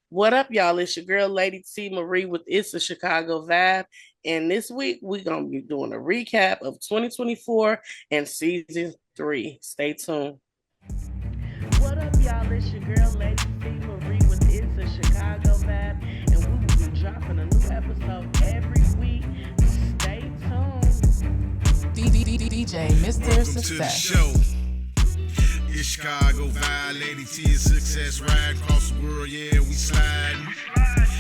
What up, y'all? It's your girl, Lady T Marie with It's A Chicago Vibe. And this week, we're going to be doing a recap of 2024 and season 3. Stay tuned. What up, y'all? It's your girl, Lady T Marie with It's A Chicago Vibe. And we will be dropping a new episode every week. Stay tuned. DJ Mr. Welcome to the Success. show. It's Chicago Vibe, Lady T and Success, riding across the world, yeah, we sliding.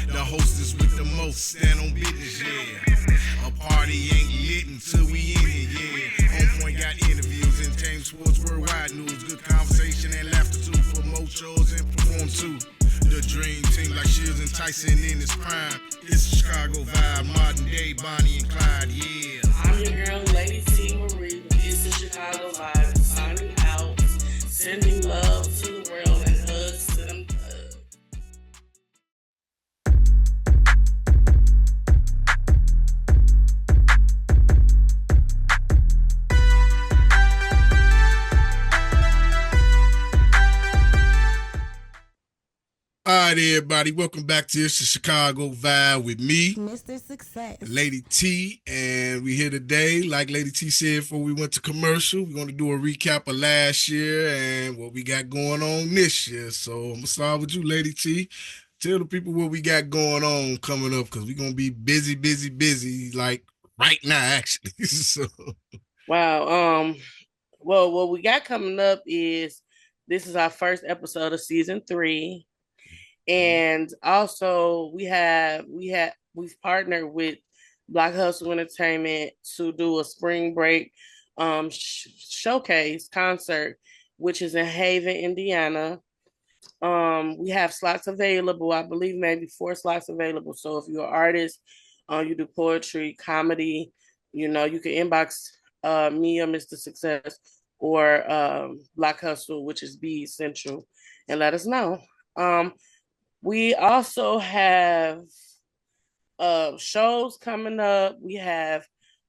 The hostess with the most, stand on business, yeah. A party ain't lit until we in it, yeah. On point got interviews, entertainment, sports, worldwide news, good conversation and laughter too. Promote shows and perform too. The dream team like Shields and Tyson in his prime. It's a Chicago Vibe, modern day Bonnie and Clyde, yeah. I'm your girl, Lady T Marie with It's A Chicago Vibe, signing out, sending love to the world and hugs to them thugs. All right, everybody, welcome back to It's a Chicago Vibe with me, Mr.Success. Lady T, and we here today. Like Lady T said before we went to commercial, we're going to do a recap of last year and what we got going on this year. So I'm going to start with you, Lady T. Tell the people what we got going on coming up because we're going to be busy, like right now, actually. So, Wow. Well, what we got coming up is this is our first episode of season 3. And also we've partnered with Black Hustle Entertainment to do a spring break showcase concert, which is in Haven, Indiana. We have slots available. I believe maybe 4 slots available. So if you're an artist, you do poetry, comedy, you can inbox me or Mr.Success or Black Hustle, which is B Central, and let us know. We also have shows coming up. We have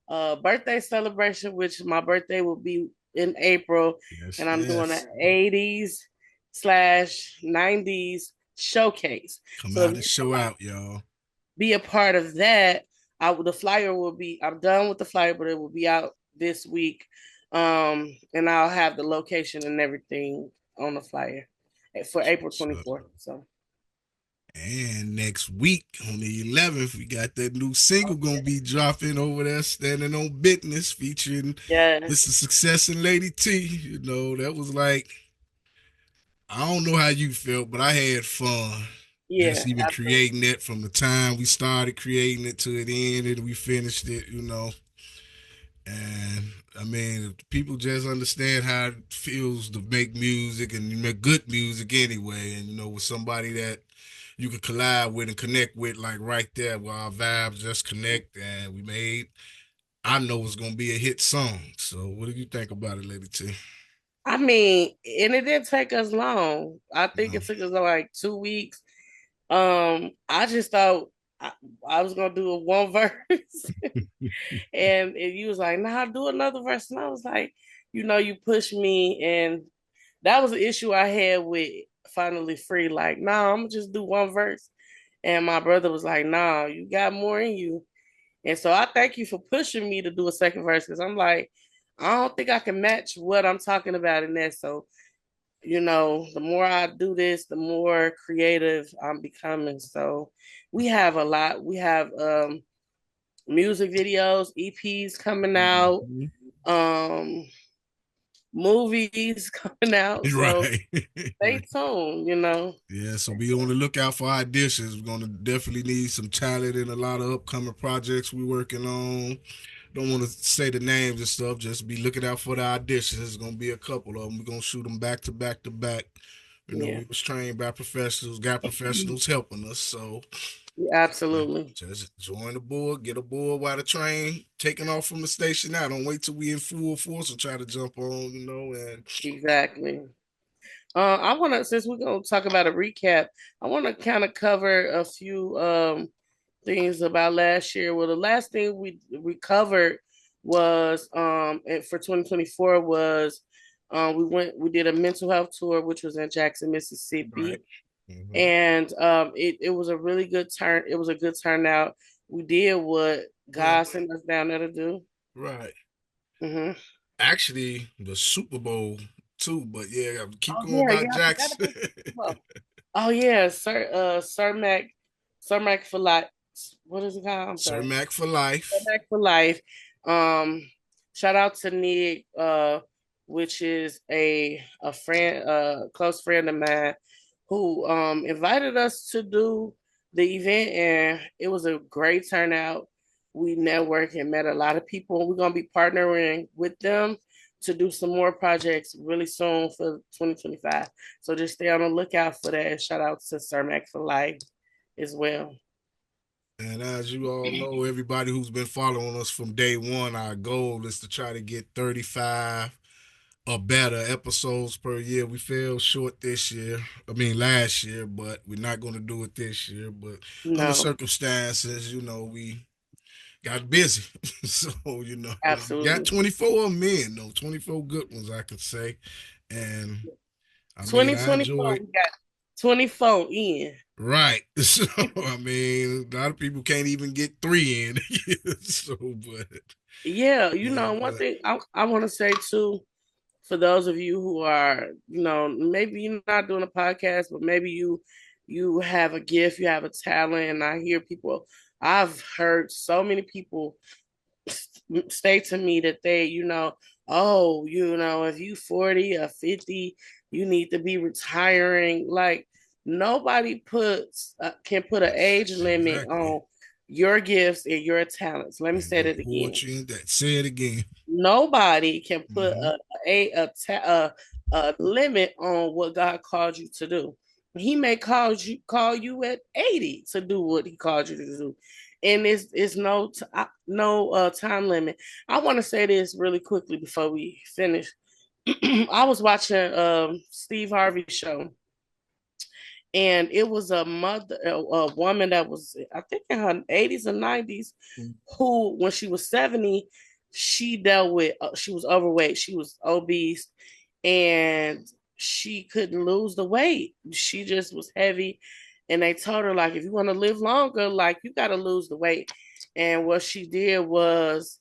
a birthday celebration, which my birthday will be in April, yes, and I'm doing yes. an 80s/90s showcase. Come So out if and you show out, y'all. be a part of that, the flyer will be. I'm done with the flyer, but it will be out this week, and I'll have the location and everything on the flyer for April So, 24th. So. and next week on the 11th, we got that new single gonna be dropping over there, Standing on Business, featuring Yes. Mr.Success and Lady T. That was like, I don't know how you felt, but I had fun. Yeah, Just even absolutely. creating it from the time we started creating it to the end and we finished it. And I mean, people just understand how it feels to make music and you make good music anyway. And with somebody that you can collide with and connect with, like right there, where our vibes just connect, and we made. I know it's gonna be a hit song. So, what do you think about it, Lady T? I mean, and it didn't take us long. I think No. it took us like 2 weeks. I just thought I was gonna do a one verse, and you was like, "Nah, do another verse," and I was like, you pushed me, and that was the issue I had with finally free. Like, nah, I'm gonna just do one verse, and my brother was like, "Nah, you got more in you." And so I thank you for pushing me to do a second verse because I'm like, I don't think I can match what I'm talking about in that. So, the more I do this, the more creative I'm becoming. So we have a lot. We have music videos, EPs coming out, Mhm. um, movies coming out. So Right. stay tuned. Yeah, so be on the lookout for auditions. We're gonna definitely need some talent in a lot of upcoming projects we're working on. Don't want to say the names and stuff. Just be looking out for the auditions. There's gonna be a couple of them. We're gonna shoot them back to back to back. Yeah, We was trained by professionals, got professionals helping us. So absolutely. just join the board, get aboard while the train taking off from the station now. Don't wait till we in full force and try to jump on, and Exactly. I want to, since we're going to talk about a recap, I want to kind of cover a few things about last year. Well, the last thing we covered was for 2024 was we did a mental health tour, which was in Jackson, right. Mississippi. Hmm. and it was a really good turn. It was a good turnout. We did what Well, God sent us down there to do. right. Hmm. Actually, the Super Bowl too, but yeah, keep Oh going yeah, about yeah. I forgot Jackson. about the Super Bowl. Oh yeah, Sir Mac for life. What is it called? I'm Sir sorry. Mac for Sir life. Mac for life. Um, Shout out to Nick, which is a friend, close friend of mine, who invited us to do the event, and it was a great turnout. We networked and met a lot of people. We're gonna be partnering with them to do some more projects really soon for 2025. So just stay on the lookout for that. Shout out to Sir Mac for life as well. And as you all know, everybody who's been following us from day one, our goal is to try to get 35 or better episodes per year. We fell short this year. I mean, last year, but we're not going to do it this year. But under No, circumstances, we got busy. So, we got absolutely. 24 of them in, though, 24 good ones, I could say. And I mean, I 2024, enjoyed. we got 24 in. Right. So, I mean, a lot of people can't even get three in. So, but, Yeah, yeah, one but thing I want to say too, for those of you who are, maybe you're not doing a podcast, but maybe you have a gift, you have a talent, and I hear people. I've heard so many people state to me that they, oh, if you 40 or 50, you need to be retiring. Like nobody can put an age limit exactly. on your gifts and your talents. Let me And say your that again. poetry and that. Say it again. Nobody can put Hmm. a limit on what God called you to do. He may call you at 80 to do what He called you to do, and it's no time limit. I want to say this really quickly before we finish. I was watching Steve Harvey show, and it was a woman that was, I think, in her 80s and 90s, who, when she was 70, she dealt with, she was overweight, she was obese, and she couldn't lose the weight. She just was heavy, and they told her, like, if you want to live longer, like, you got to lose the weight. And what she did was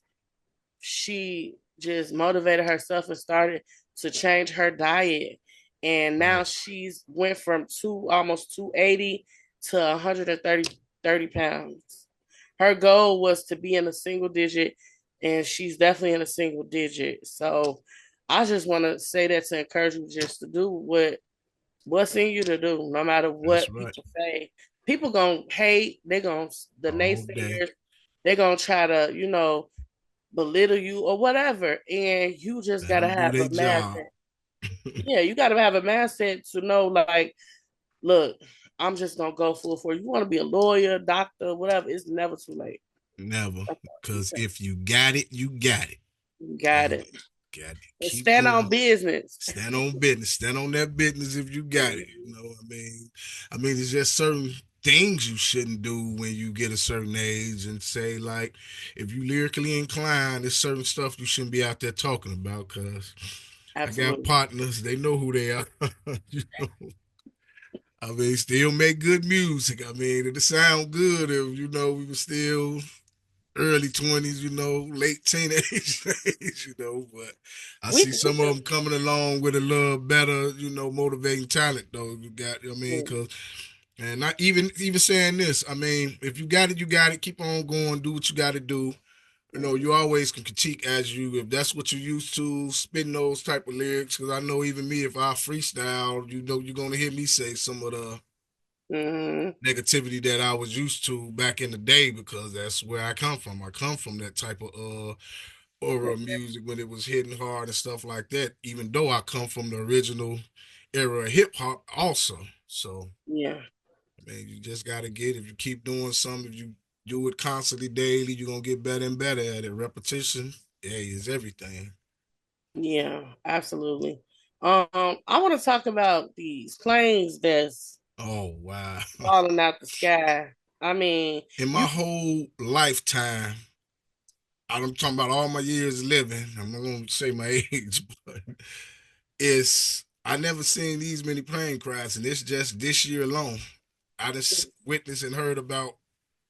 she just motivated herself and started to change her diet. And now Right. she's went from almost 280 to 130 pounds. Her goal was to be in a single digit, and she's definitely in a single digit. So I just want to say that to encourage you just to do what's in you to do, no matter That's what right. people say. People gonna hate, the All day. naysayers, they're gonna try to, belittle you or whatever. And you just Let gotta them do have their a job. mindset. Yeah, you gotta have a mindset to know, like, look, I'm just gonna go full for it. You want to be a lawyer, doctor, whatever. It's never too late. Never. That's all I can Because say. if you got it, you got it. You got And it. got to And keep stand on going. business. Stand on business. Stand on that business if you got it. I mean, there's just certain things you shouldn't do when you get a certain age, and say, like, if you lyrically inclined, there's certain stuff you shouldn't be out there talking about, because I got Absolutely. partners, they know who they are. you know, I mean, still make good music. I mean, it sound good if, we were still early 20s, late teenage age, but I We see we some of them coming along with a little better, motivating talent, though. can, because, and not even saying this, I mean, if you got it, you got it. Keep on going, do what you got to do. You always can critique, if that's what you're used to, spitting those type of lyrics. Because I know even me, if I freestyle, you're gonna hear me say some of the mm-hmm. negativity that I was used to back in the day, because that's where I come from. I come from that type of aura music when it was hitting hard and stuff like that. Even though I come from the original era of hip hop, also. So, Yeah, I mean, you just gotta get, if you keep doing something, if you do it constantly, daily, you're gonna get better and better at it. Repetition, hey, is everything. yeah, absolutely. I want to talk about these planes that's Oh wow! falling out the sky. I mean, In my you whole lifetime, I'm talking about all my years living. I'm not gonna say my age, but it's I never seen these many plane crashes, and it's just this year alone. I just witnessed and heard about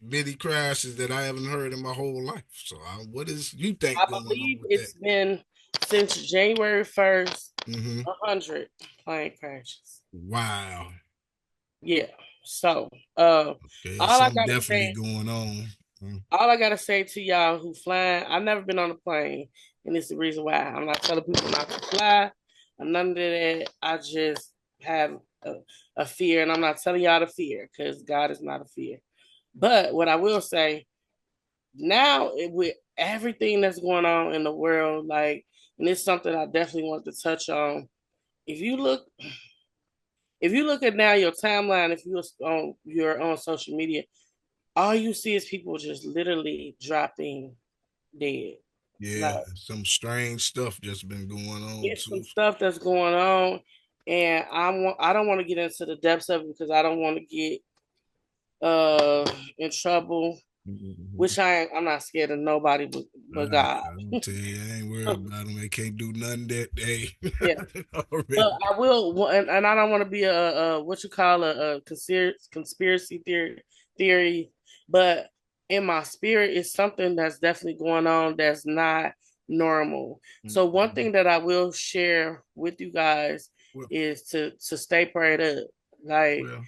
many crashes that I haven't heard in my whole life. So, what is you think I going on believe with that? it's been since January 1st, Hmm. 100 plane crashes. Wow. Yeah. So, uh, Okay, all I something gotta definitely say, going on. all I gotta say to y'all who flying, I've never been on a plane, and it's the reason why. I'm not telling people not to fly or none of that. I just have a fear, and I'm not telling y'all to fear because God is not a fear. But what I will say now, with everything that's going on in the world, like, and it's something I definitely want to touch on. If you look, if you look at now your timeline, if you're on social media, all you see is people just literally dropping dead. Yeah, Like, some strange stuff just been going on it's some too. stuff that's going on, and I don't want to get into the depths of it because I don't want to get in trouble. Mhm. Which I'm not scared of nobody but God. I'm tell you, I ain't worried about them. They can't do nothing that day. Yeah. But Already. I will, and I don't want to be a what you call a conspiracy theory, but in my spirit, it's something that's definitely going on that's not normal. So one Mhm. thing that I will share with you guys Well, is to stay prayed up. Like, well,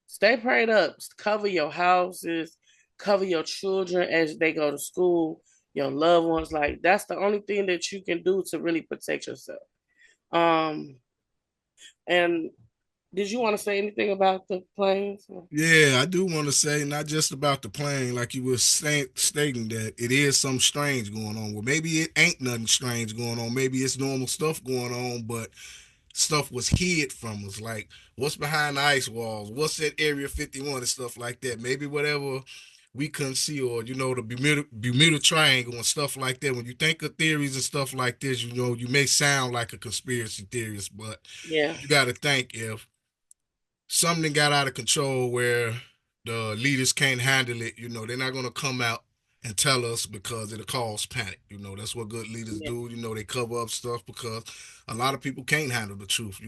stay prayed up. Cover your houses, cover your children as they go to school, your loved ones. Like, that's the only thing that you can do to really protect yourself. Um, and did you want to say anything about the planes? yeah, I do want to say not just about the plane, like you were stating that it is some strange going on. Well, maybe it ain't nothing strange going on. Maybe it's normal stuff going on, but stuff was hid from us. Like what's behind the ice walls, what's at Area 51 and stuff like that. Maybe whatever we couldn't see, or the Bermuda Triangle and stuff like that. When you think of theories and stuff like this, you may sound like a conspiracy theorist, but Yeah, you got to think if something got out of control where the leaders can't handle it, they're not going to come out and tell us because it'll cause panic. That's what good leaders yeah, do. They cover up stuff because a lot of people can't handle the truth.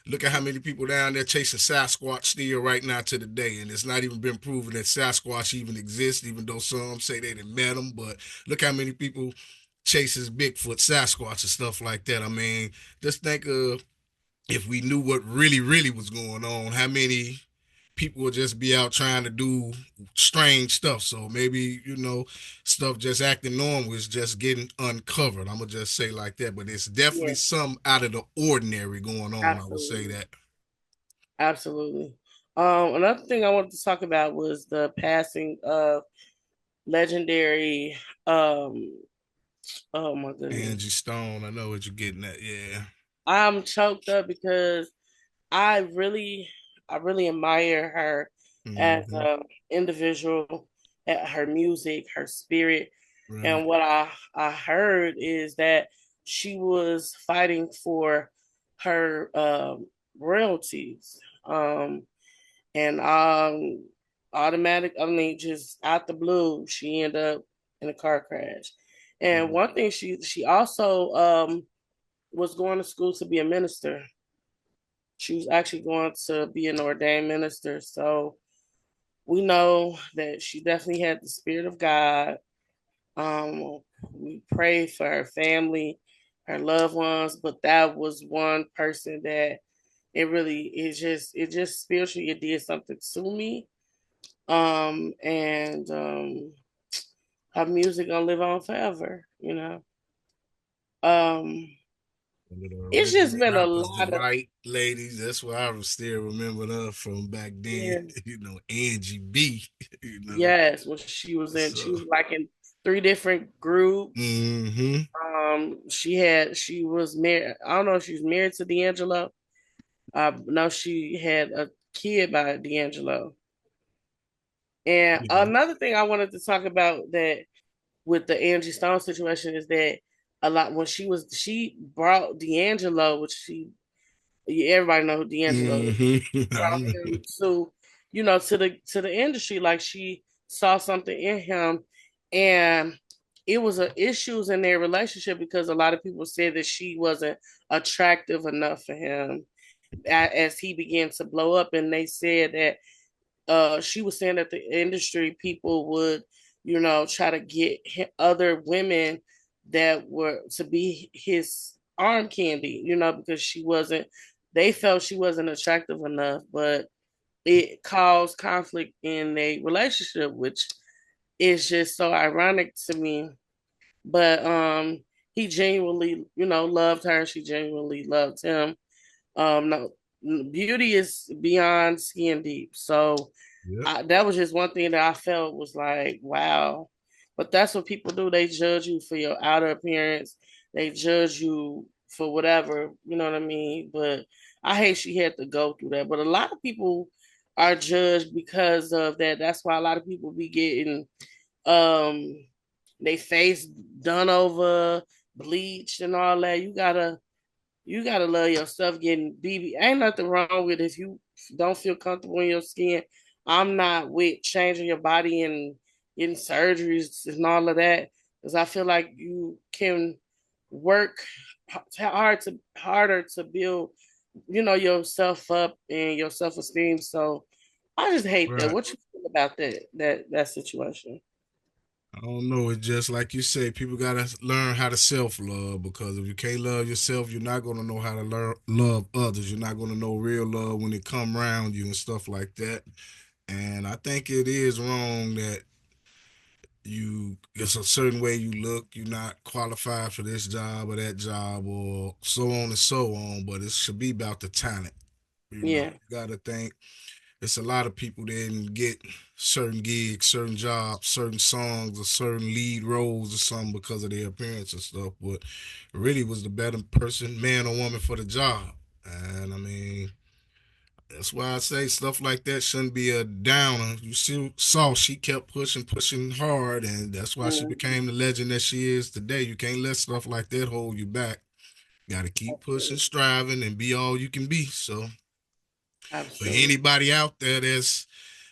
Look at how many people down there chasing Sasquatch still right now to the day, and it's not even been proven that Sasquatch even exists, even though some say they didn't met them. But look how many people chases Bigfoot, Sasquatch, and stuff like that. I mean, just think of if we knew what really, really was going on, how many people would just be out trying to do strange stuff. So maybe, stuff just acting normal is just getting uncovered. I'm going to just say like that. But it's definitely yeah, some out of the ordinary going on. I would say absolutely, that. absolutely. Another thing I wanted to talk about was the passing of legendary. Um, oh my Angie goodness, Stone, I know what you're getting at. Yeah. I'm choked up because I really, I really admire her as Mm-hmm. an individual, at her music, her spirit, Right. and what I heard is that she was fighting for her royalties, and automatic. I mean, just out the blue, she ended up in a car crash. And Mm-hmm. one thing she also was going to school to be a minister. She was actually going to be an ordained minister. So we know that she definitely had the spirit of God. We pray for her family, her loved ones, but that was one person that it just spiritually it did something to me. And her music gonna live on forever. Um, One of the it's just original been a rappers, the lot of right ladies. That's why I still remember her from back then. yeah, Angie B. yes, when she So. was like in three different groups. Mm-hmm. She was married. I don't know if she was married to D'Angelo. No, she had a kid by D'Angelo. And Yeah. another thing I wanted to talk about that with the Angie Stone situation is that a lot when she brought D'Angelo, which everybody know who D'Angelo is, Mm-hmm. I brought know. him to the industry. Like she saw something in him, and it was a issues in their relationship because a lot of people said that she wasn't attractive enough for him as he began to blow up, and they said that she was saying that the industry people would, try to get other women that were to be his arm candy, because they felt she wasn't attractive enough, but it caused conflict in a relationship, which is just so ironic to me. But he genuinely, loved her. She genuinely loved him. No, beauty is beyond skin deep. So Yep. that was just one thing that I felt was like, wow. But that's what people do. They judge you for your outer appearance. They judge you for whatever, you know what I mean? But I hate she had to go through that. But a lot of people are judged because of that. That's why a lot of people be getting um they face done over, bleached and all that. You gotta love yourself getting BB. Ain't nothing wrong with it if you don't feel comfortable in your skin. I'm not with changing your body and getting surgeries and all of that because I feel like you can work harder to build, yourself up and your self esteem. So I just hate that. Right. What you feel about that situation? I don't know. It's just like you say, people gotta learn how to self love because if you can't love yourself, you're not gonna know how to learn love others. You're not gonna know real love when it come around you and stuff like that. And I think it is wrong that it's a certain way you look, you're not qualified for this job or that job or so on and so on. But it should be about the talent. Yeah, You gotta think it's a lot of people that didn't get certain gigs, certain jobs, certain songs, or certain lead roles or something because of their appearance and stuff. But really was the better person, man or woman, for the job. And I mean, that's why I say stuff like that shouldn't be a downer. You saw she kept pushing, pushing hard, and that's why she mm, became the legend that she is today. You can't let stuff like that hold you back. Got to keep pushing, striving, and be all you can be. So, for absolutely. anybody out there that's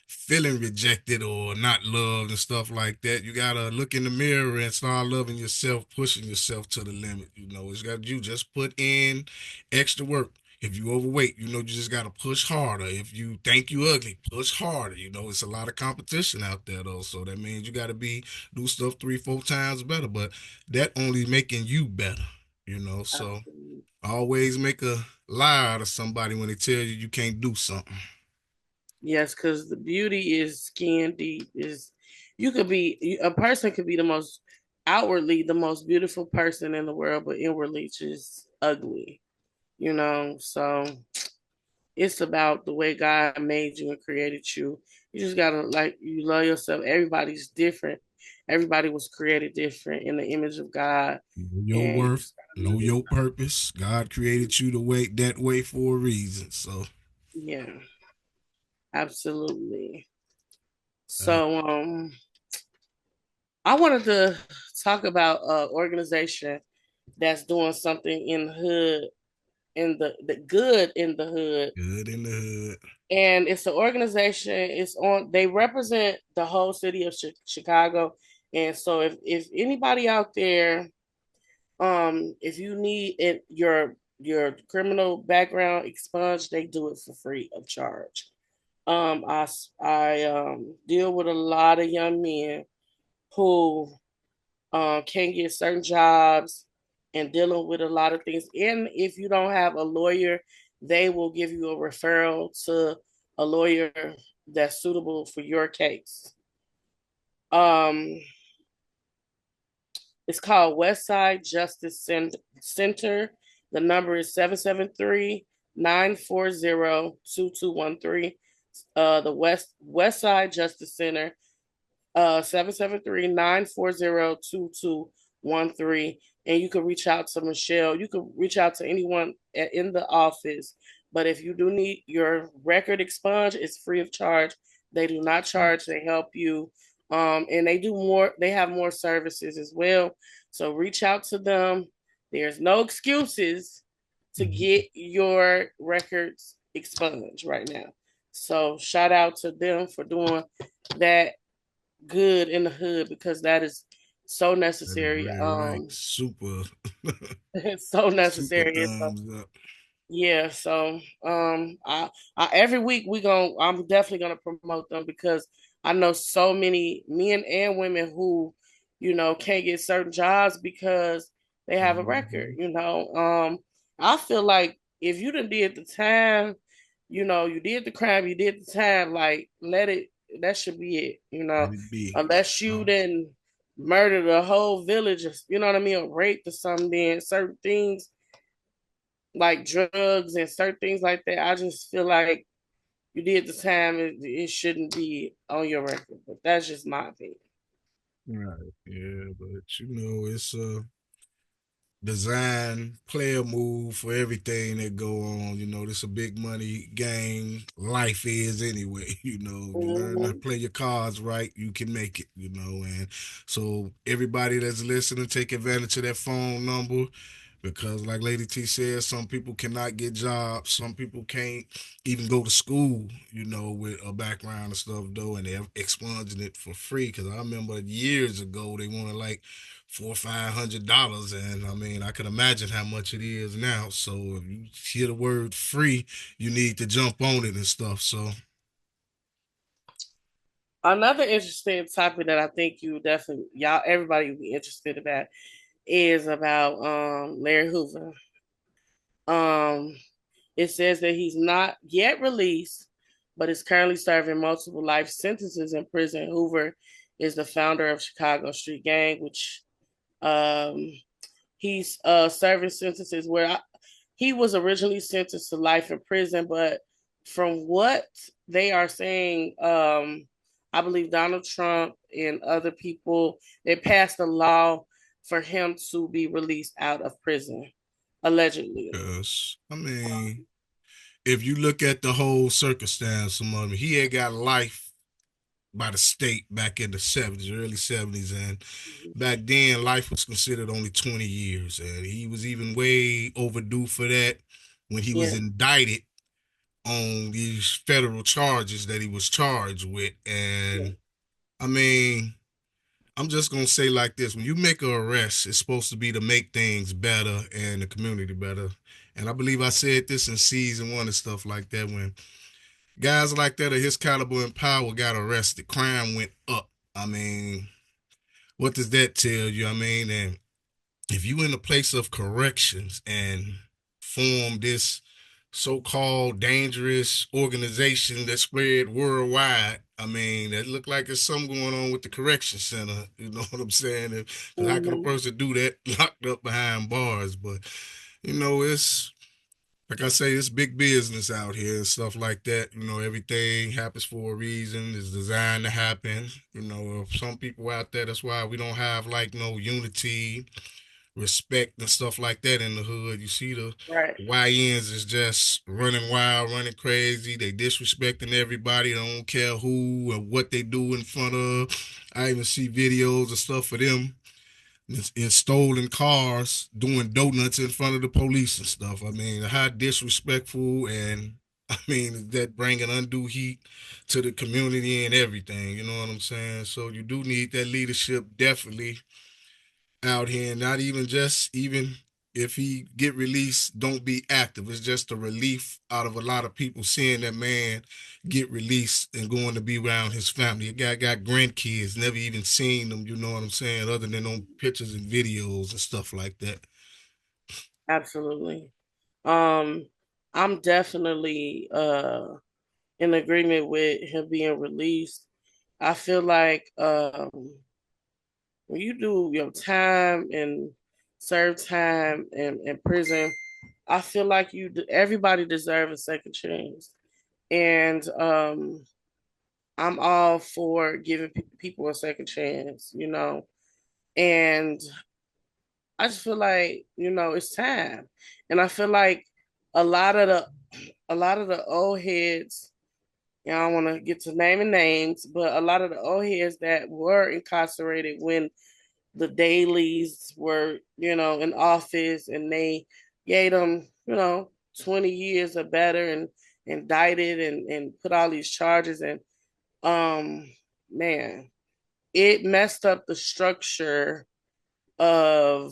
feeling rejected or not loved and stuff like that, you gotta look in the mirror and start loving yourself, pushing yourself to the limit. It's got you just put in extra work. If you overweight, you just gotta push harder. If you think you ugly, push harder. It's a lot of competition out there though, so that means you gotta do stuff 3, 4 times better. But that only making you better. So Absolutely. always make a lie out of somebody when they tell you you can't do something. Yes, because the beauty is skin deep. Is you could be a person could be the most outwardly the most beautiful person in the world, but inwardly just ugly. So it's about the way God made you and created you. You just gotta you love yourself. Everybody's different. Everybody was created different in the image of God, Know your and you worth, just gotta know love your yourself. purpose. God created you the way that way for a reason. So, Yeah, absolutely. uh, So I wanted to talk about an organization that's doing something in the hood, in the good in the hood. good in the hood. And it's an organization, they represent the whole city of Chicago. And so if anybody out there, if you need your criminal background expunged, they do it for free of charge. I deal with a lot of young men who can get certain jobs and dealing with a lot of things. And if you don't have a lawyer, they will give you a referral to a lawyer that's suitable for your case. Um, it's called Westside Justice Center. The number is 773-940-2213. The Westside Justice Center 773-940-2213. And you can reach out to Michelle. You can reach out to anyone in the office. But if you do need your record expunged, it's free of charge. They do not charge. They help you. And they have more services as well. So reach out to them. There's no excuses to Mhm. get your records expunged right now. So shout out to them for doing that good in the hood because that is so That is necessary. very right. Super, It's so super necessary. thumbs up. Yeah, so I every week I'm definitely gonna promote them because I know so many men and women who, can't get certain jobs because they have a record, Hmm. I feel like if you done did the time, you did the crime, you did the time, like that should be it. Let it be. Unless you Um, then murder the whole village, you know what I mean, or rape or something, then certain things like drugs and certain things like that. I just feel like you did the time, it shouldn't be on your record. But that's just my opinion. right. Yeah, but it's a design player move for everything that go on. This a big money game. Life is anyway. You learn to Mm-hmm. play your cards right, you can make it. And so everybody that's listening, take advantage of that phone number. Because like Lady T said, some people cannot get jobs, some people can't even go to school, with a background and stuff though, and they're expunging it for free. Because I remember years ago they wanted like $400 or $500, and I mean I can imagine how much it is now. So if you hear the word free, you need to jump on it and stuff. So Another interesting topic that I think y'all everybody would be interested about is about Larry Hoover. Um it says that he's not yet released, but is currently serving multiple life sentences in prison. Hoover is the founder of Chicago Street Gang, which um he's serving sentences where he was originally sentenced to life in prison, but from what they are saying, I believe Donald Trump and other people, they passed a law for him to be released out of prison, allegedly. yes, I mean, if you look at the whole circumstance of him, he had got life by the state back in the 70s, early 70s. And back then, life was considered only 20 years. And he was even way overdue for that when he was Yeah. indicted on these federal charges that he was charged with. Yeah. And I mean, I'm just going to say like this: when you make an arrest, it's supposed to be to make things better and the community better. And I believe I said this in season one and stuff like that. When guys like that of his caliber and power got arrested, crime went up. I mean, what does that tell you? I mean, and if you in a place of corrections and form this so-called dangerous organization that spread worldwide, I mean, that look like there's something going on with the correction center. You know what I'm saying? Because how can a Mm-hmm. person do that locked up behind bars? But it's like I say, it's big business out here and stuff like that. Everything happens for a reason. It's designed to happen. Some people out there, that's why we don't have like no unity, respect, and stuff like that in the hood. You see the Right. YNs is just running wild, running crazy. They disrespecting everybody. They don't care who and what they do in front of. I even see videos and stuff for them in stolen cars doing donuts in front of the police and stuff. I mean, how disrespectful, and I mean that bringing undue heat to the community and everything. You know what I'm saying? So you do need that leadership definitely out here, and not even just even if he get released, don't be active. It's just a relief out of a lot of people seeing that man get released and going to be around his family. A guy got grandkids, never even seen them, you know what I'm saying, other than on pictures and videos and stuff like that. Absolutely. Um, I'm definitely in agreement with him being released. I feel like when you do your time and serve time in prison, I feel like everybody deserves a second chance, and I'm all for giving people a second chance, and I just feel like it's time, and I feel like a lot of the old heads. I don't want to get to naming names, but a lot of the old heads that were incarcerated when the dailies were, in office and they gave them, 20 years or better and indicted and put all these charges and um man, it messed up the structure of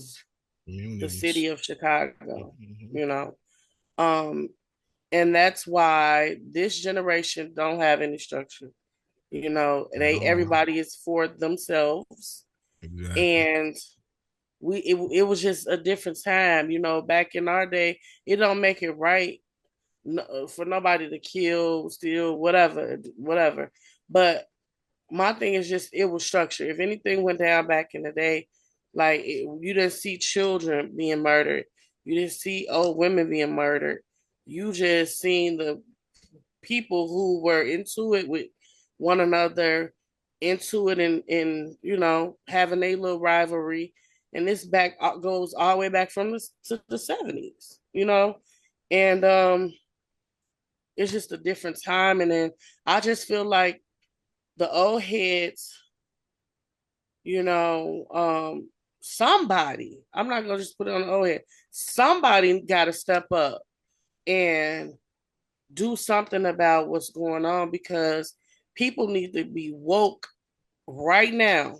the Communities. city of Chicago, Mm-hmm. you know. Um, and that's why this generation don't have any structure. You know, At they all. everybody is for themselves, Exactly. and it was just a different time. You know, back in our day, it don't make it right for nobody to kill, steal, whatever. But my thing is just it was structured. If anything went down back in the day, like you didn't see children being murdered, you didn't see old women being murdered. You just seen the people who were into it with one another, into it and you know having a little rivalry. And this back goes all the way back from the 70s, you know, and it's just a different time. And then I just feel like the old heads, you know, somebody, I'm not gonna just put it on the old head, somebody got to step up and do something about what's going on, because people need to be woke right now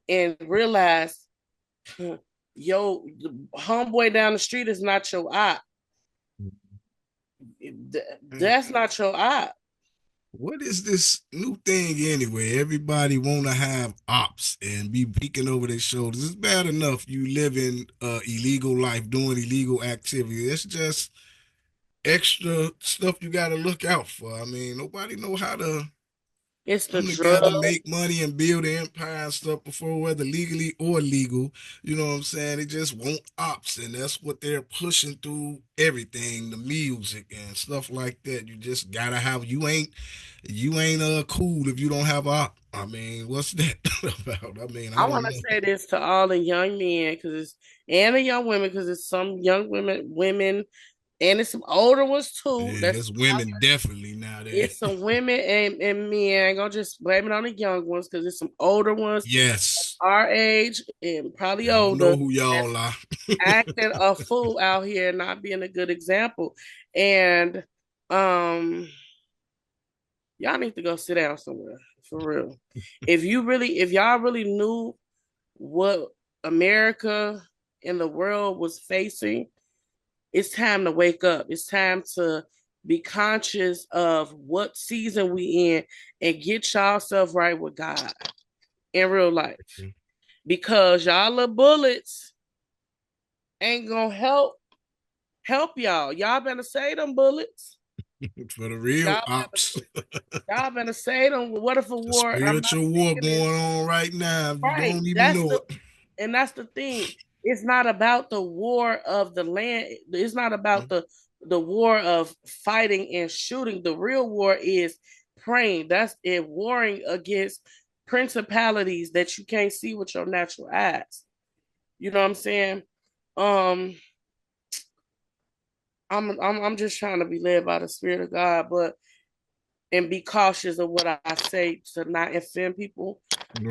and realize yo, the homeboy down the street is not your eye. That's not your eye. What is this new thing anyway? Everybody want to have ops and be peeking over their shoulders. It's bad enough you living illegal life, doing illegal activity. It's just extra stuff you got to look out for. I mean, nobody know how to It's the come drug. together, make money, and build an empire and stuff before, whether legally or legal. You know what I'm saying? They just want ops, and that's what they're pushing through everything, the music and stuff like that. You just gotta have. You ain't cool if you don't have op. I mean, what's that about? I mean, I I don't want to know. say this to all the young men, because it's and the young women, because it's some young women, and it's some older ones too. Yeah, That's it's women definitely nowadays. it's some women and men. I ain't gonna just blame it on the young ones, because it's some older ones Yes, our age and probably y'all older know who that's y'all are. acting a fool out here, not being a good example. And um, y'all need to go sit down somewhere for real. If y'all really knew what America and the world was facing, it's time to wake up. It's time to be conscious of what season we in and get yourself right with God in real life. Because y'all little bullets ain't gonna help y'all. Y'all better say them bullets. For the real Y'all ops. y'all better say them. What if a The war? I'm not spiritual war saying it going on right now. You right. don't even know it. That's the thing. It's not about the war of the land. It's not about the war of fighting and shooting. The real war is praying. That's it, warring against principalities that you can't see with your natural eyes. You know what I'm saying? Um, I'm just trying to be led by the Spirit of God, but and be cautious of what I say to not offend people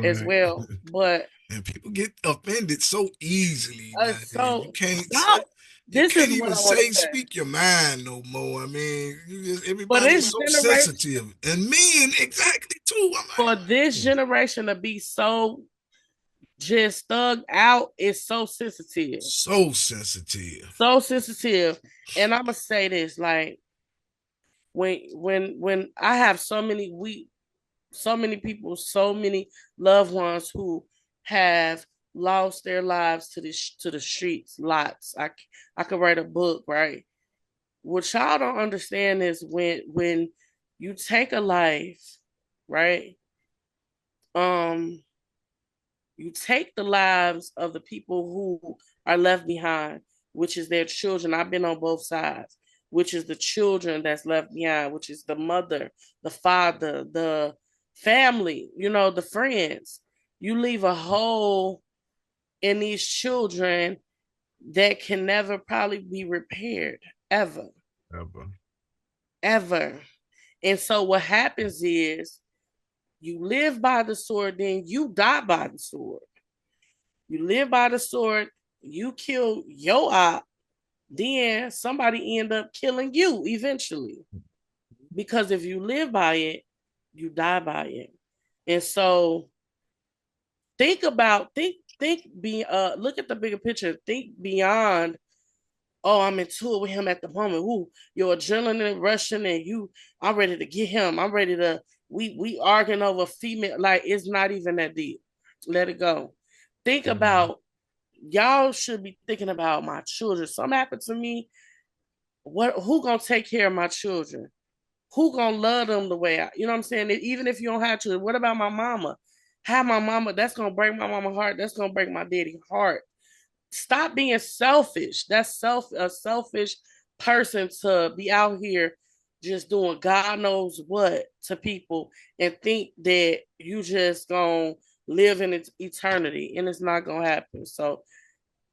as Right. well. But And people get offended so easily nowadays. You so can't say, stop. you This is can't what even I want to say say. speak your mind no more. I mean, For everybody's this so generation, sensitive. And men exactly too. I'm for this like, generation to be so just thugged out is so sensitive, so sensitive. so sensitive. And I'm gonna say this, like when I have so many people, so many loved ones who have lost their lives to the streets. Lots. I could write a book, right? What y'all don't understand is when you take a life, right? Um, you take the lives of the people who are left behind, which is their children. I've been on both sides, which is the children that's left behind, which is the mother, the father, the family, you know, the friends. You leave a hole in these children that can never probably be repaired, ever, Ever. ever. And so what happens is you live by the sword, then you die by the sword. You live by the sword, you kill your op, then somebody end up killing you eventually. Because if you live by it, you die by it. And so think be look at the bigger picture. Think beyond, oh, I'm into it with him at the moment. Ooh, your adrenaline rushing and I'm ready to get him. I'm ready to we arguing over female. Like it's not even that deep. Let it go. Think Mhm. about, y'all should be thinking about my children. Something happened to me. Who gonna take care of my children? Who gonna love them the way you know what I'm saying? Even if you don't have to, what about my mama? How my mama, that's gonna break my mama heart. That's gonna break my daddy heart. Stop being selfish. That's a selfish person to be out here just doing God knows what to people and think that you just gonna live in eternity, and it's not gonna happen. So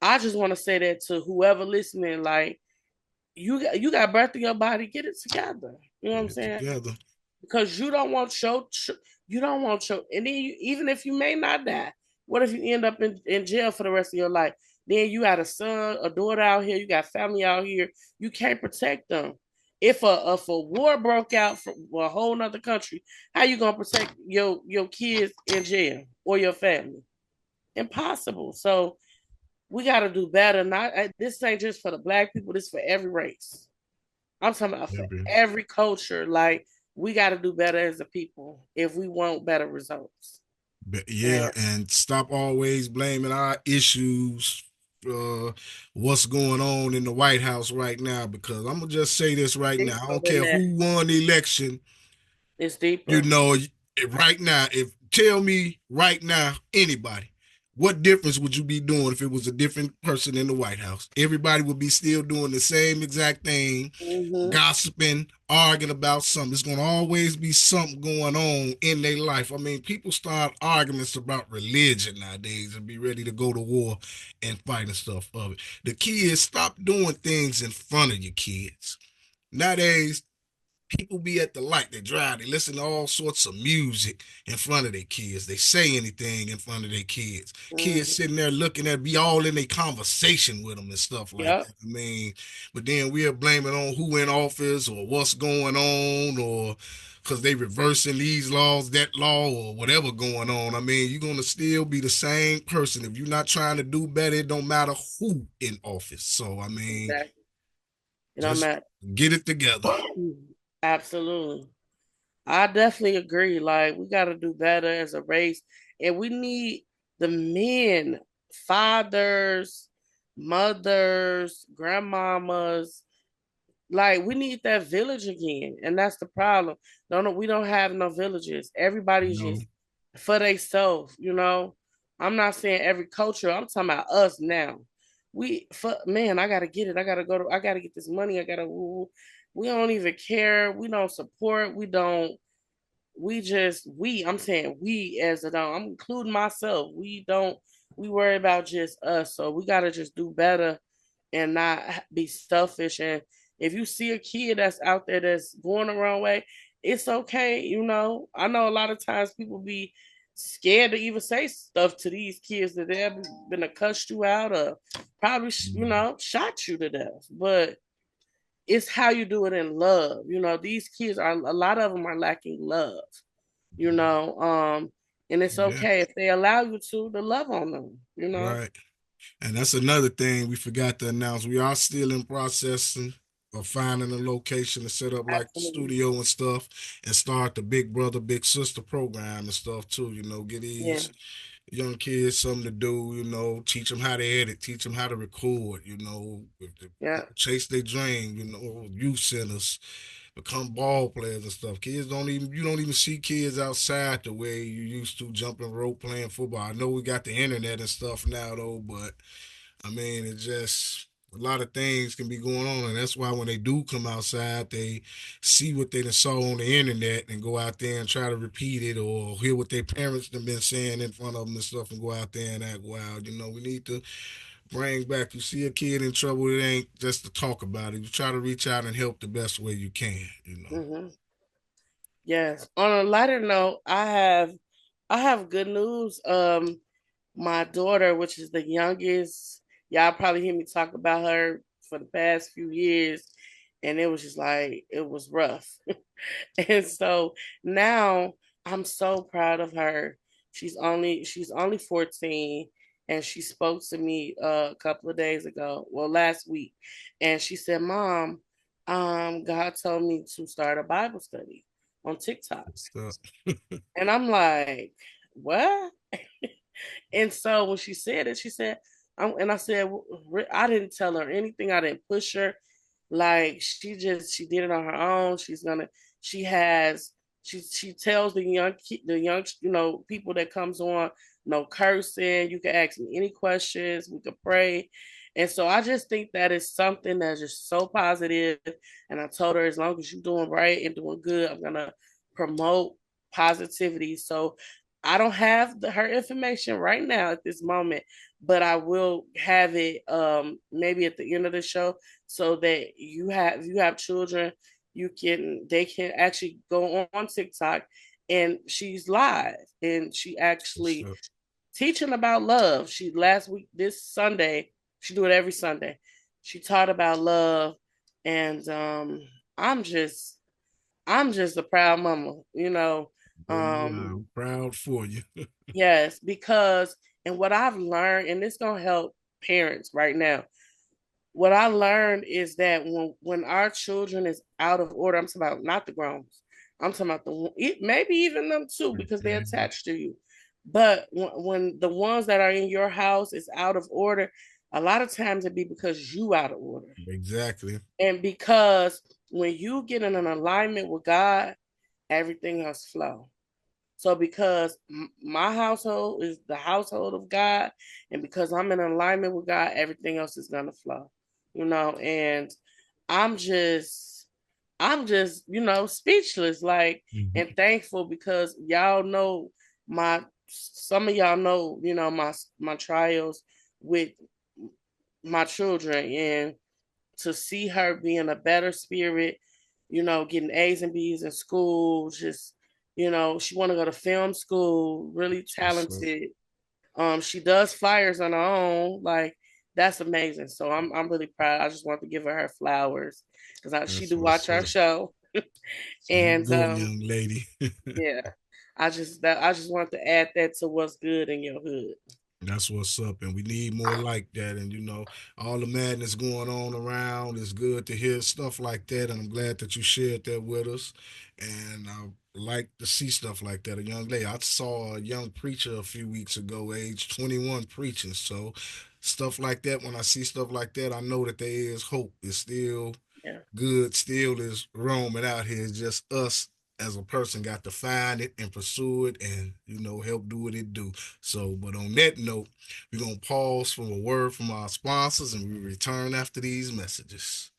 I just want to say that to whoever listening, like you got breath in your body, get it together. You know what Get I'm it saying? together. Because you don't want your, and then even if you may not die, what if you end up in jail for the rest of your life? Then you got a son, a daughter out here, you got family out here, you can't protect them. If a war broke out for a whole nother country, how you gonna protect your kids in jail or your family? Impossible. So we got to do better. Not this ain't just for the black people. This for every race. I'm talking about for Maybe. every culture. Like we got to do better as a people if we want better results. But And yeah, and stop always blaming our issues, uh, what's going on in the White House right now. Because I'm gonna just say this right now. I deeper don't than care that. who won the election. It's You deeper. know, right now, if tell me right now, anybody, what difference would you be doing if it was a different person in the White House? Everybody would be still doing the same exact thing, Mm-hmm. gossiping, arguing about something. There's going to always be something going on in their life. I mean, people start arguments about religion nowadays and be ready to go to war and fight and stuff of it. The kids, stop doing things in front of your kids. Nowadays, people be at the light, they drive, they listen to all sorts of music in front of their kids. They say anything in front of their kids. Kids Mm-hmm. sitting there looking at, be all in a conversation with them and stuff like Yep. that. I mean, but then we're blaming on who in office or what's going on or because they reversing these laws, that law, or whatever going on. I mean, you're going to still be the same person. If you're not trying to do better, it don't matter who in office. So, I mean, Exactly. It don't just matter. get it together. Absolutely. I definitely agree. Like we got to do better as a race, and we need the men, fathers, mothers, grandmamas. Like we need that village again, and that's the problem. No, we don't have no villages. Everybody's No, just for themselves. I'm not saying every culture. I'm talking about us now. Man, I gotta get it. I gotta go to. I gotta get this money. I gotta. We don't even care. We don't support. We don't. We just we. I'm saying we as I'm including myself. We don't. We worry about just us. So we gotta just do better and not be selfish. And if you see a kid that's out there that's going the wrong way, it's okay. I know a lot of times people be scared to even say stuff to these kids that they've been to cuss you out or probably, shot you to death. But it's how you do it in love. These kids are, a lot of them are lacking love, you know, and it's yeah, okay if they allow you to love on them. right. And that's another thing we forgot to announce. We are still in processing of finding a location to set up like the Absolutely. studio and stuff and start the Big Brother, Big Sister program and stuff too. Get Yeah. these young kids something to do, teach them how to edit, teach them how to record, if they Yeah. chase their dream, youth centers, become ball players and stuff. You don't even see kids outside the way you used to jumping rope playing football. I know we got the internet and stuff now though, but I mean, it just a lot of things can be going on, and that's why when they do come outside, they see what they done saw on the internet and go out there and try to repeat it or hear what their parents have been saying in front of them and stuff and go out there and act wild. We need to bring back. You see a kid in trouble, it ain't just to talk about it. You try to reach out and help the best way you can. Hmm. Yes. On a lighter note, I have good news. My daughter, which is the youngest, y'all probably hear me talk about her for the past few years, and it was just like it was rough. And so now I'm so proud of her. She's only 14, and she spoke to me a couple of days ago, well, last week, and she said, "Mom, God told me to start a Bible study on TikTok." Stop. And I'm like, "What?" And so when she said it, she said, and I said, I didn't tell her anything. I didn't push her. Like she did it on her own. She has, she tells the young, people that comes on, no cursing. You can ask me any questions. We could pray. And so I just think that is something that's just so positive. And I told her, as long as you're doing right and doing good, I'm going to promote positivity. So I don't have her information right now at this moment, but I will have it maybe at the end of the show, so that you have children, they can actually go on TikTok, and she's live, and she actually So, teaching about love. She last week, this Sunday, she do it every Sunday. She taught about love, and I'm just I'm just a proud mama, you know. boy, you are. Um, I'm proud for you. yes, because and what I've learned, and it's gonna help parents right now. What I learned is that when our children is out of order, I'm talking about not the growns. I'm talking about maybe even them too, because they're Mhm. attached to you. But when the ones that are in your house is out of order, a lot of times it be because you out of order, Exactly. and because when you get in an alignment with God, everything else flow. So because my household is the household of God, and because I'm in alignment with God, everything else is gonna flow, And I'm just, speechless, like, Mhm. and thankful, because y'all know some of y'all know, my trials with my children, and to see her being a better spirit, getting A's and B's in school, just, she want to go to film school, really So, talented. She does flyers on her own, like, that's amazing. So I'm really proud. I just want to give her flowers, because she that's do what's watch our up. show, So you and go, young lady. yeah, I just want to add that to what's good in your hood. That's what's up, and we need more like that. And all the madness going on around, it's good to hear stuff like that. And I'm glad that you shared that with us. And I like to see stuff like that. A young lady, I saw a young preacher a few weeks ago, age 21, preaching. So stuff like that, when I see stuff like that, I know that there is hope. It's still Yeah. good, still is roaming out here. It's just us as a person got to find it and pursue it, and help do what it do. So, but on that note, we're gonna pause for a word from our sponsors, and we return after these messages.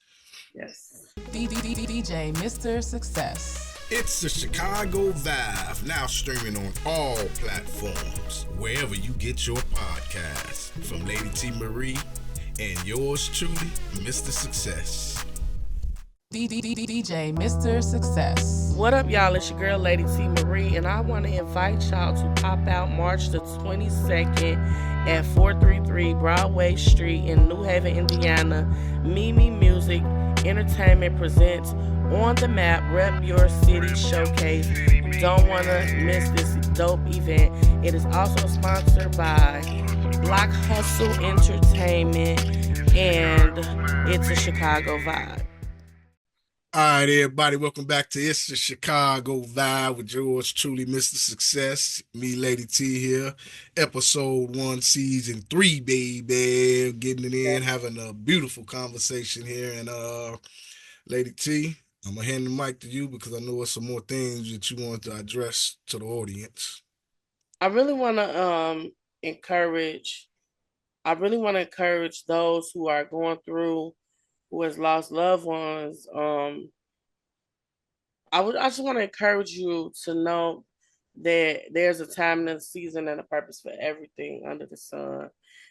Yes. DJ Mr. Success. It's the Chicago Vibe, now streaming on all platforms, wherever you get your podcasts. From Lady T Marie and yours truly, Mr. Success. DJ Mr. Success. What up, y'all? It's your girl, Lady T Marie, and I want to invite y'all to pop out March the 22nd at 433 Broadway Street in New Haven, Indiana. Mimi Music Entertainment presents On the Map Rep Your City Showcase. You don't want to miss this dope event. It is also sponsored by Block Hustle Entertainment and It's a Chicago Vibe. All right, everybody, welcome back to It's the Chicago Vibe with yours truly, Mr. Success. Me, Lady T here. Episode 1, Season 3, baby. Getting it in, having a beautiful conversation here. And Lady T, I'm gonna hand the mic to you because I know there's some more things that you want to address to the audience. I really want to encourage I really want to encourage those who are going through, who has lost loved ones. I just want to encourage you to know that there's a time and a season and a purpose for everything under the sun.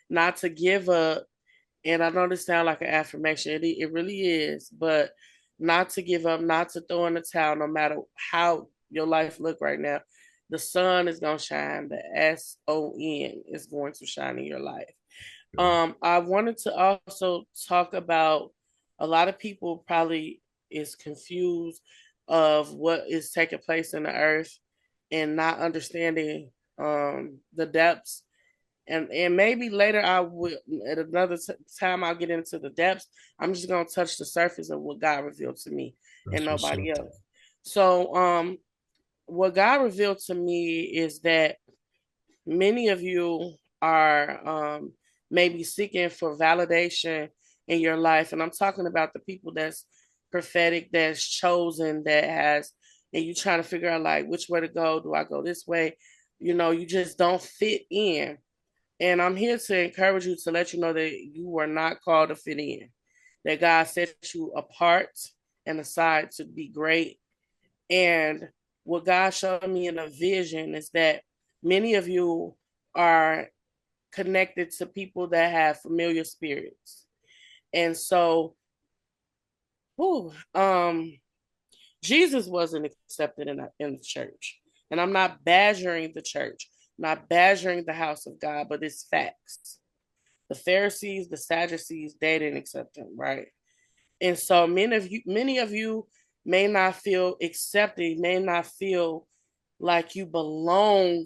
Not to give up, and I know this sounds like an affirmation. It really is, but not to give up, not to throw in the towel, no matter how your life look right now. The sun is gonna shine. The SON is going to shine in your life. I wanted to also talk about, a lot of people probably is confused of what is taking place in the earth, and not understanding. the depths, and maybe later I will at another time I'll get into the depths. I'm just gonna touch the surface of what God revealed to me and That's what's up. nobody else. So what God revealed to me is that many of you are maybe seeking for validation in your life. And I'm talking about the people that's prophetic, that's chosen, that has, and you trying to figure out like which way to go. Do I go this way? You know, you just don't fit in. And I'm here to encourage you to let you know that you were not called to fit in, that God set you apart and aside to be great. And what God showed me in a vision is that many of you are connected to people that have familiar spirits. And so, whew, Jesus wasn't accepted in the church. And I'm not badgering the church, not badgering the house of God, but it's facts. The Pharisees, the Sadducees, they didn't accept him, right? And so many of you may not feel accepted, may not feel like you belong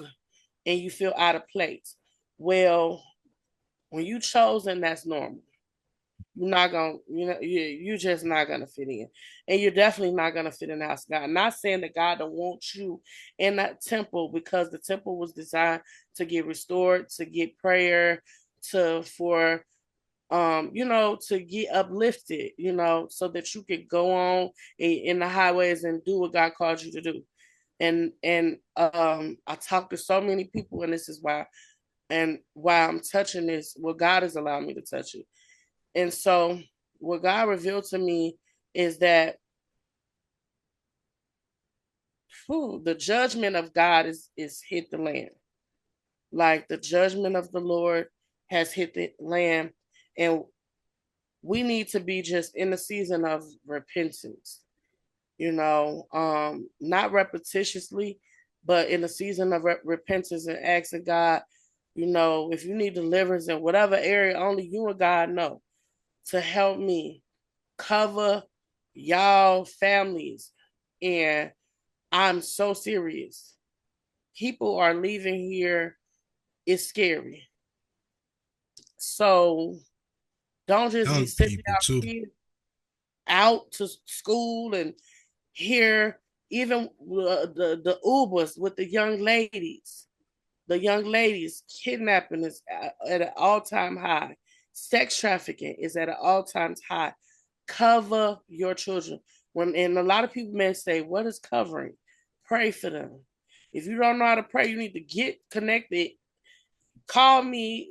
and you feel out of place. Well, when you chosen, that's normal. You're not gonna, you're just not gonna fit in, and you're definitely not gonna fit in the house of God. I'm not saying that God don't want you in that temple because the temple was designed to get restored, to get prayer, to for to get uplifted, so that you could go on in the highways and do what God called you to do. And I talk to so many people, and this is why I'm touching this. What God has allowed me to touch it. And so what God revealed to me is that the judgment of God is hit the land. Like the judgment of the Lord has hit the land. And we need to be just in the season of repentance, not repetitiously, but in the season of repentance and asking God, if you need deliverance in whatever area, only you and God know, to help me cover y'all families. And I'm so serious. People are leaving here. It's scary. So don't just be Young sending people out too. kids out to school and here, even the Ubers with the young ladies kidnapping is at an all-time high. Sex trafficking is at an all-time high. Cover your children. And a lot of people may say, what is covering? Pray for them. If you don't know how to pray, you need to get connected. Call me,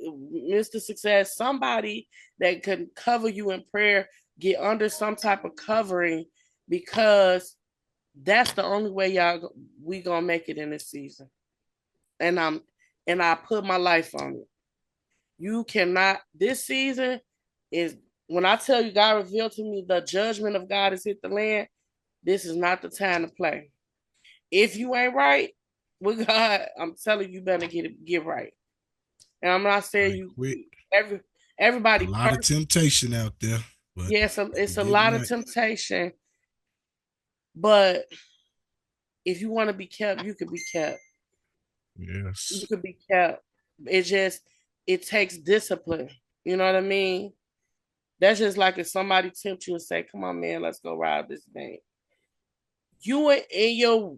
Mr.Success, somebody that can cover you in prayer, get under some type of covering, because that's the only way we gonna make it in this season. And I put my life on it. You cannot. This season is when I tell you God revealed to me the judgment of God has hit the land. This is not the time to play. If you ain't right with God, I'm telling you, better get right. And I'm not saying Right you quick. every A everybody lot of perfect. temptation out there, but Yeah, it's a get lot of right. temptation. But if you want to be kept, you can be kept. You Yes, can be kept. It takes discipline. You know what I mean? That's just like if somebody tempt you and say, "Come on, man, let's go rob this bank." You ain't in your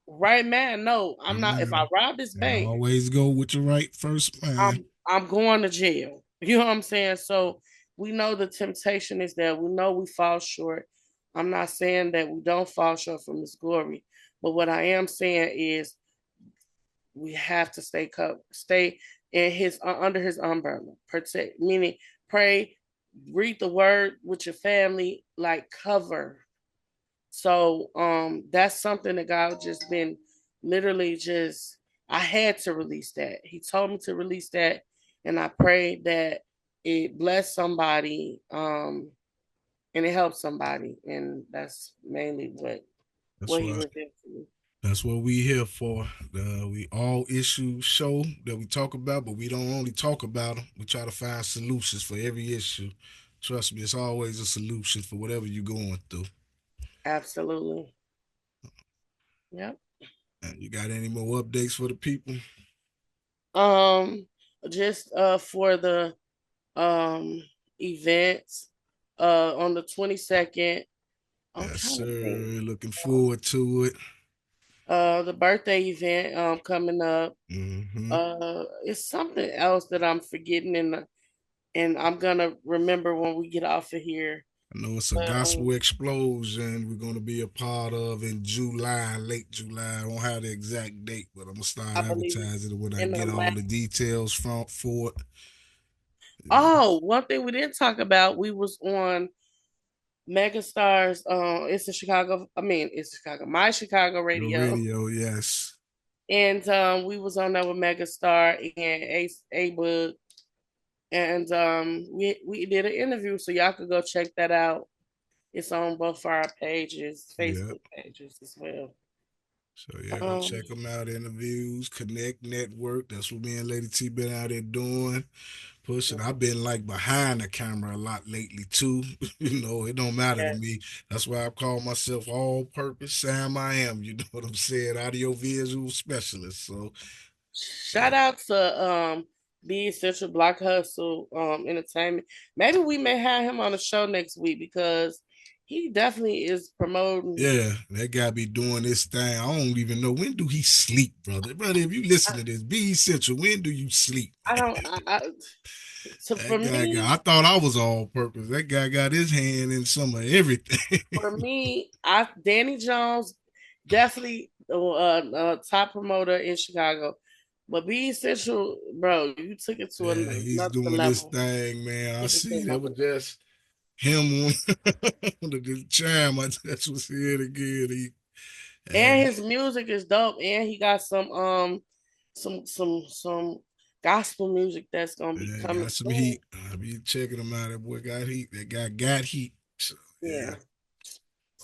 right man. No, I'm not. If I man. rob this And bank, always go with your right first, man. I'm going to jail. You know what I'm saying? So we know the temptation is there. We know we fall short. I'm not saying that we don't fall short from His glory, but what I am saying is we have to stay in His under His umbrella, protect. Meaning, pray, read the Word with your family, like cover. So that's something that God just been literally just I had to release that. He told me to release that, and I prayed that it blessed somebody and it helped somebody, and that's mainly That's what he right. revealed to me. That's what we here for. We all issues show that we talk about, but we don't only talk about them. We try to find solutions for every issue. Trust me, it's always a solution for whatever you're going through. Absolutely. Yep. You got any more updates for the people? Um, just for the um events on the 22nd. I'm Yes, trying sir. to think. Looking forward to it. The birthday event coming up. Hmm. It's something else that I'm forgetting, and I'm gonna remember when we get off of here. I know it's a But gospel explosion we're going to be a part of in July, late July. I don't have the exact date, but I'm going to start I believe it's advertising it when I in get all Atlanta. the details from for it. You know, Oh, one thing we didn't talk about, we was on Megastars. It's a Chicago. I mean, it's Chicago. My Chicago your radio, radio, yes. and we was on there with Megastar and A Book, and we did an interview, so y'all could go check that out. It's on both our pages, Yep. Facebook pages as well. So yeah, go Um, check them out. Interviews, connect, network. That's what me and Lady T been out there doing, pushing. I've been like behind the camera a lot lately too. It don't matter to yeah. me. That's why I call myself all purpose Sam I am. You know what I'm saying? Audio visual specialist. So Shout yeah. out to B Central Block Hustle Entertainment. Maybe we may have him on the show next week because he definitely is promoting. Yeah, that guy be doing this thing. I don't even know when do he sleep, brother. Brother, if you listen to this, be essential. When do you sleep? I don't. So That guy me, got. I thought I was all purpose. That guy got his hand in some of everything. I Danny Jones definitely top promoter in Chicago, but be essential, bro. You took it to Yeah, he's another doing this level. thing, man. I Took it to see. That was another. just him on the chime. I just was here again. And And his music is dope, and he got some gospel music that's gonna be yeah, coming got some soon. heat. I be checking him out. That boy got heat. That guy got heat. So, yeah, Yeah.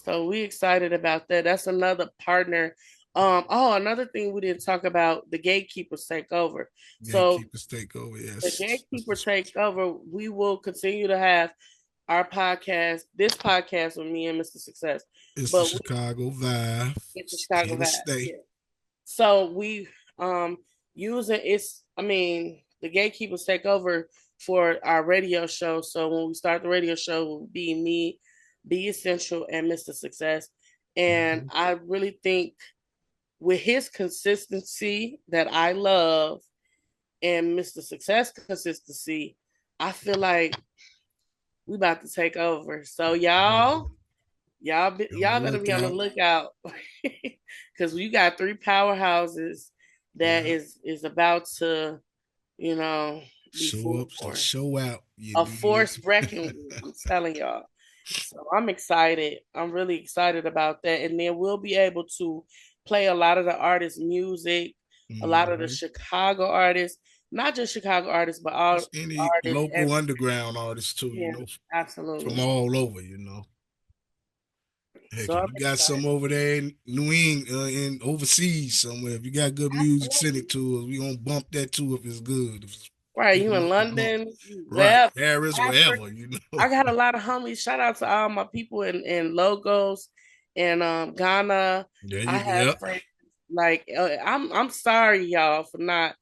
So we excited about that. That's another partner. Another thing we didn't talk about, the gatekeepers take over. So gatekeepers take over. the Yes, gatekeeper take over. We will continue to have our podcast, this podcast with me and Mr.Success. it's the But we Chicago vibe. it's the It's Chicago here to vibe. stay. Yeah. So we using it's I mean, the gatekeepers take over for our radio show. So when we start the radio show, it will be me, Be Essential, and Mr.Success. And Mhm. I really think with his consistency that I love and Mr.Success consistency, I feel like we about to take over. So On the y'all better be on the lookout. lookout because you got three powerhouses that Yeah. is about to you know be Show full up to force, show out. You a dig? force reckoning. I'm telling y'all. So I'm excited. I'm really excited about that, and then we'll be able to play a lot of the artists' music, a lot of the Mhm. Chicago artists, not just Chicago artists, but all Just any artists. local underground artists too, Yeah, from absolutely. all over. Heck, So if I'm you got some excited. over there in New England, in overseas somewhere, if you got good music, send it Absolutely. to us. We gonna bump that too if it's good. If it's Right, good you in enough to bump. London, Right, wherever, Paris, Africa. wherever. I got a lot of homies. Shout out to all my people in Logos and Ghana. There I you go. have Yep. friends like I'm sorry y'all for not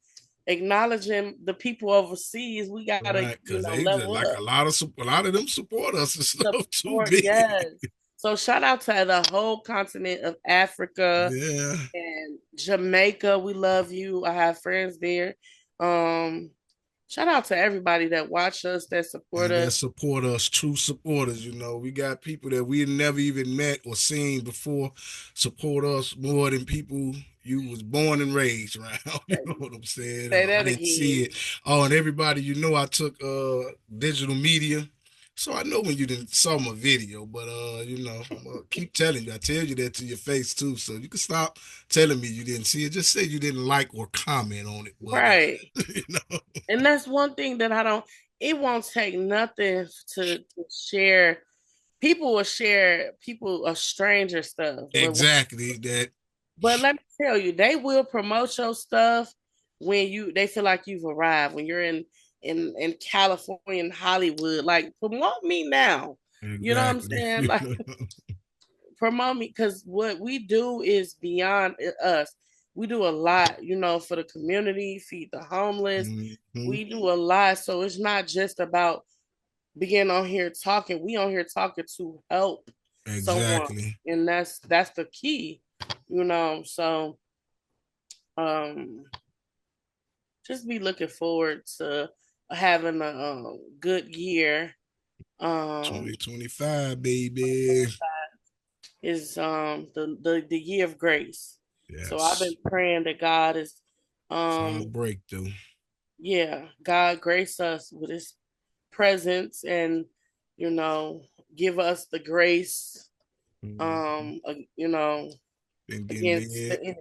acknowledging the people overseas. We gotta Right, because they just level like up, a lot of them support us and stuff too support. big. Yes. So shout out to the whole continent of Africa Yeah. and Jamaica. We love you. I have friends there. Um, Shout out to everybody that watch us, that support And that us. support us, true supporters. We got people that we never even met or seen before support us more than people you was born and raised around. You know what I'm saying? Say I that didn't see again. it. Oh, and everybody, I took digital media. So I know when you didn't saw my video, but I'm gonna keep telling you. I tell you that to your face too. So you can stop telling me you didn't see it. Just say you didn't like or comment on it. But Right. you know, And that's one thing that I don't, it won't take nothing to share. People will share people a stranger stuff. exactly that. But let me tell you, they will promote your stuff when they feel like you've arrived, when you're in California and Hollywood. Like promote me now. You know what I'm Exactly. saying? Like promote me because what we do is beyond us. we do a lot, for the community, feed the homeless. Hmm. We do a lot. So it's not just about being on here talking. We on here talking to help someone. Exactly. And that's the key. So um just be looking forward to having a good year. Um 2025, baby. is the year of grace. So I've been Yes. praying that God is Final um breakthrough. yeah, God grace us with his presence and you know give us the grace Hmm. you know Been getting against the it. enemy.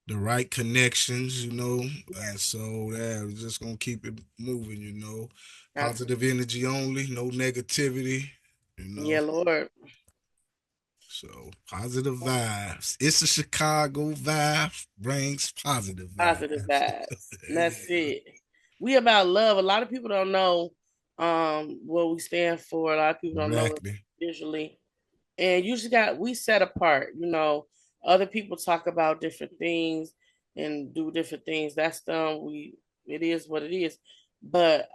The right connections, and so that we're just gonna keep it moving, Absolutely. positive energy only, no negativity, you know. Yeah, Lord. So positive vibes. It's a Chicago vibe, brings positive Positive vibes. vibes. And that's Yeah, it. We about love. A lot of people don't know what we stand for. A lot of people don't know it exactly. visually. And you just got we set apart. Other people talk about different things and do different things. That's them. It is what it is. But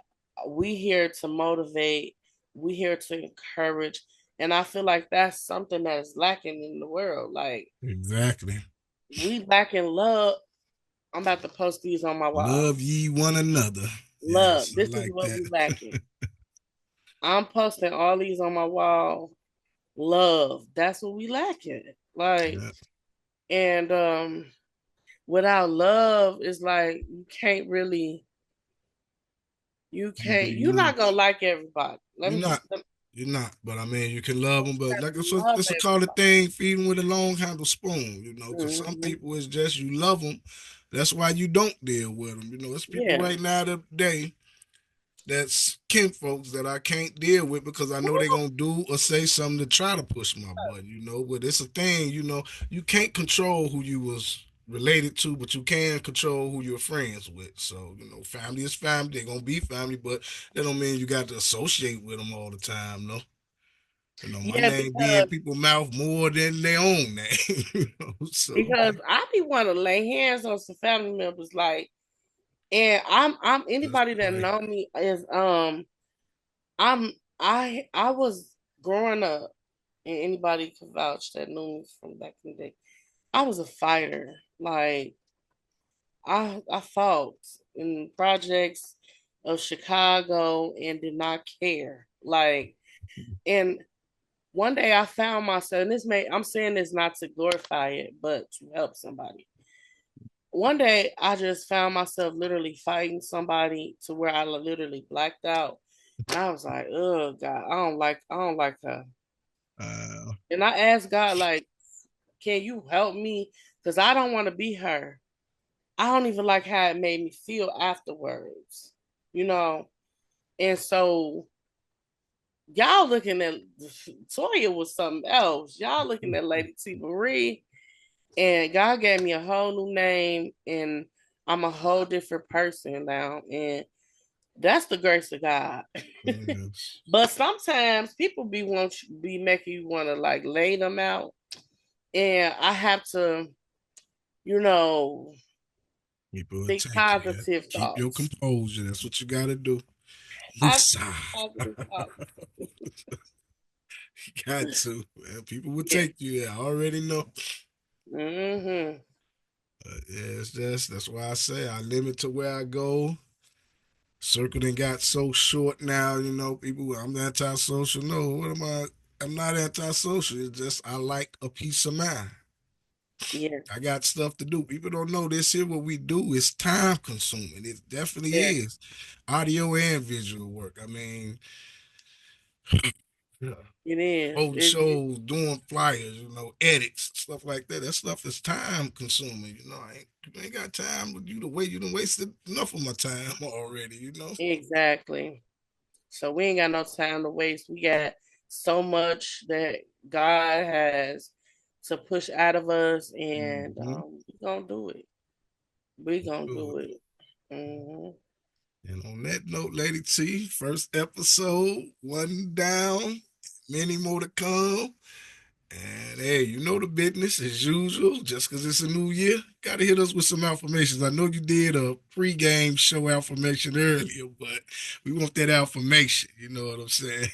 we here to motivate, we here to encourage. And I feel like that's something that is lacking in the world. Like Exactly. we lack in love. I'm about to post these on my wall. Love ye one another. Love. Yes, I This is like what that. we lacking. I'm posting all these on my wall. Love. That's what we lacking. Like, Yeah. and without love, it's like you're You not gonna like everybody. you're not. You're not, but I mean, you can love them. You But have like to love it's a call the everybody. thing, feeding with a long handle spoon. Because some Hmm. people it's just you love them. That's why you don't deal with them. It's people Yeah. right now today that's kin folks that I can't deal with because I know they're gonna do or say something to try to push my button. But it's a thing. You can't control who you was related to, but you can control who you're friends with. So, family is family, they're gonna be family, but that don't mean you got to associate with them all the time, no. My Yeah, name be in people's mouth more than their own name, so because I be wanting to lay hands on some family members, like, and I'm just anybody that pray. know me is I was growing up, and anybody can vouch that knew me from back in the day. I was a fighter. Like I fought in projects of Chicago and did not care. Like, and one day I found myself, and I'm saying this not to glorify it, but to help somebody. One day I just found myself literally fighting somebody to where I literally blacked out. And I was like, oh God, I don't like her. Uh, And I asked God, like, can you help me? Because I don't want to be her. I don't even like how it made me feel afterwards, you know? And so y'all looking at Toya was something else. Y'all looking at Lady T Marie, and God gave me a whole new name, and I'm a whole different person now. And that's the grace of God. yes, But sometimes people be making you want to like lay them out. And I have to, you know, people will think take you. Yeah. positive Keep your thoughts. composure. That's what you got to do. I Musa. positive thoughts. Got to. Man. People will Yeah. take you. Yeah, I already know. Hmm. Yeah, it's just that's why I say I limit to where I go. Circle done got so short now. People. I'm antisocial. No, what am I? I'm not antisocial. It's just I like a peace of mind. Yeah. I got stuff to do. People don't know this here. What we do is time consuming. It definitely Yeah. is. Audio and visual work. I mean, yeah. It is. Holding shows, doing flyers, edits, stuff like that. That stuff is time consuming. I ain't got time with you to wait. You done wasted enough of my time already. Exactly. So we ain't got no time to waste. We got so much that God has to push out of us, and Mm-hmm. we gonna do it. We gonna Do do it. it. Hmm. And on that note, Lady T, first episode, one down, many more to come. And hey, you know the business as usual. Just because it's a new year, gotta hit us with some affirmations. I know you did a pre-game show affirmation earlier, but we want that affirmation. You know what I'm saying?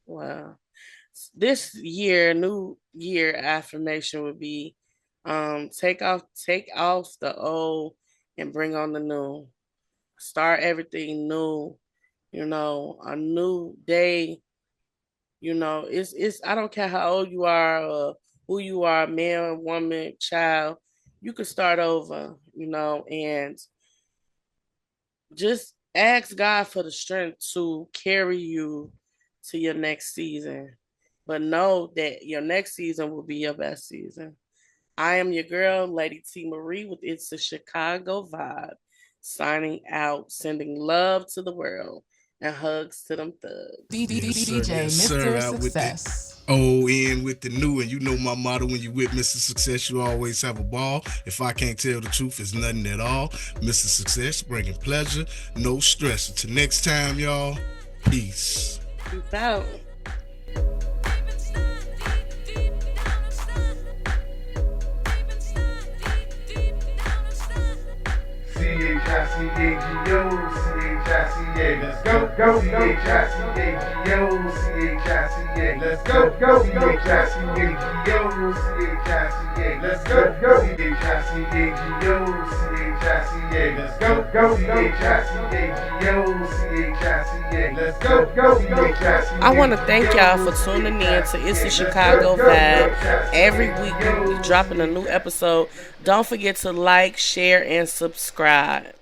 Wow. This year, new year affirmation would be take off the old and bring on the new. Start everything new, a new day. It's I don't care how old you are or who you are, man, woman, child, you can start over, and just ask God for the strength to carry you to your next season. But know that your next season will be your best season. I am your girl, Lady T Marie, with It's a Chicago Vibe, signing out, sending love to the world and hugs to them thugs. Yes, sir. DJ Yes, sir. Mr. Out with the Success. O in with the new. And you know my motto when you with Mr. Success, you always have a ball. If I can't tell the truth, it's nothing at all. Mr. Success, bringing pleasure, no stress. Until next time, y'all, peace. Peace out. C-H-I-C-A-G-O, C-H-I-C-A, let's go, go, C-H-I-C-A-G-O, C-H-I-C-A, let's go, go, C-H-I-C-A-G-O, C-H-I-C-A, let's go, go, C-H-I-C-A-G-O, C-H-I-C-A, let's go, go, C-H-I-C-A-G-O, C-H-I-C-A, let's go, go, C-H-I-C-A. I want to thank y'all for tuning in to It's a Chicago Vibe. Every week we'll be dropping a new episode. Don't forget to like, share, and subscribe.